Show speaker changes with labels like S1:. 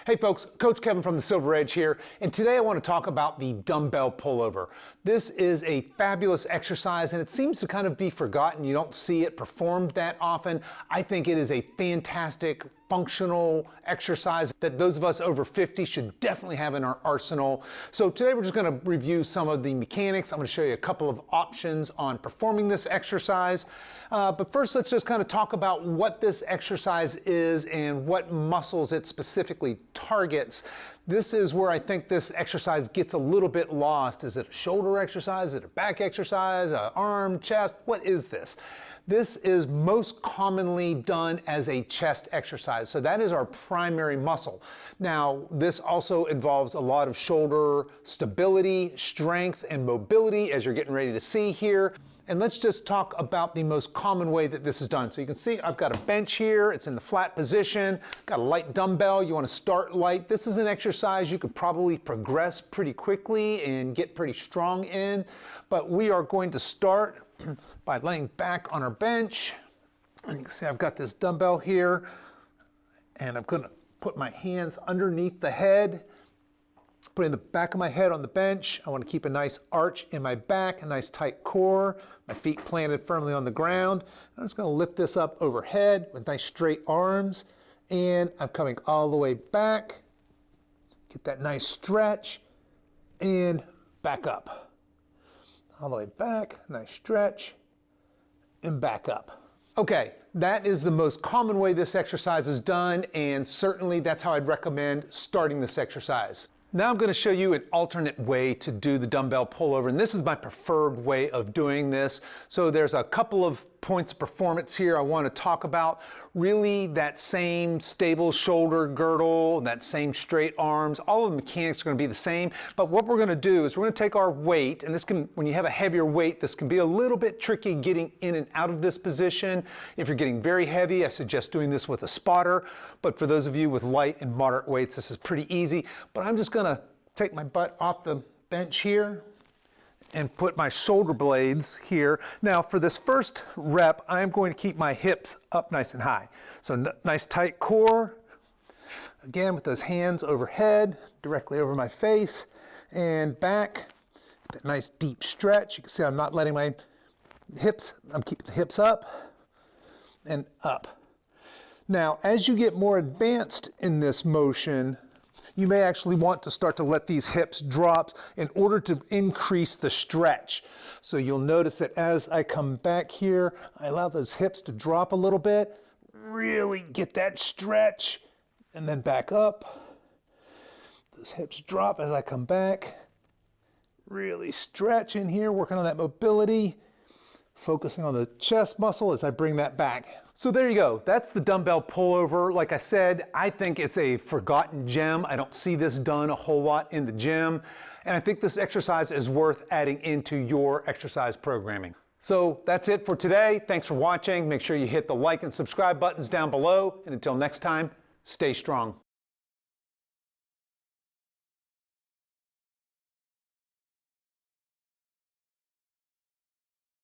S1: Hey folks, Coach Kevin from the Silver Edge here, and today I want to talk about the dumbbell pullover. This is a fabulous exercise and it seems to kind of be forgotten. You don't see it performed that often. I think it is a fantastic functional exercise that those of us over 50 should definitely have in our arsenal. So today we're just going to review some of the mechanics. I'm going to show you a couple of options on performing this exercise. But first, let's just kind of talk about what this exercise is and what muscles it specifically targets. This is where I think this exercise gets a little bit lost. Is it a shoulder exercise? Is it a back exercise? An arm, chest? What is this? This is most commonly done as a chest exercise. So that is our primary muscle. Now, this also involves a lot of shoulder stability, strength, and mobility, as you're getting ready to see here. And let's just talk about the most common way that this is done. So you can see I've got a bench here. It's in the flat position. Got a light dumbbell. You want to start light. This is an exercise you could probably progress pretty quickly and get pretty strong in. But we are going to start by laying back on our bench. And you can see I've got this dumbbell here. And I'm going to put my hands underneath the head. Putting the back of my head on the bench. I want to keep a nice arch in my back, a nice tight core, my feet planted firmly on the ground. I'm just going to lift this up overhead with nice straight arms, and I'm coming all the way back. Get that nice stretch, and back up. All the way back, nice stretch, and back up. Okay, that is the most common way this exercise is done, and certainly that's how I'd recommend starting this exercise. Now I'm going to show you an alternate way to do the dumbbell pullover, and this is my preferred way of doing this. So there's a couple of points of performance here I want to talk about. Really, that same stable shoulder girdle, that same straight arms, all of the mechanics are going to be the same. But what we're going to do is we're going to take our weight, and this can, when you have a heavier weight, this can be a little bit tricky getting in and out of this position. If you're getting very heavy, I suggest doing this with a spotter. But for those of you with light and moderate weights, this is pretty easy. But I'm just going to take my butt off the bench here and put my shoulder blades here. Now for this first rep, I'm going to keep my hips up nice and high. So nice tight core. Again, with those hands overhead, directly over my face and back. That nice deep stretch. You can see I'm not letting my hips, I'm keeping the hips up and up. Now, as you get more advanced in this motion, you may actually want to start to let these hips drop in order to increase the stretch. So you'll notice that as I come back here, I allow those hips to drop a little bit, really get that stretch, and then back up. Those hips drop as I come back. Really stretch in here, working on that mobility, focusing on the chest muscle as I bring that back. So there you go. That's the dumbbell pullover. Like I said, I think it's a forgotten gem. I don't see this done a whole lot in the gym. And I think this exercise is worth adding into your exercise programming. So that's it for today. Thanks for watching. Make sure you hit the like and subscribe buttons down below. And until next time, stay strong.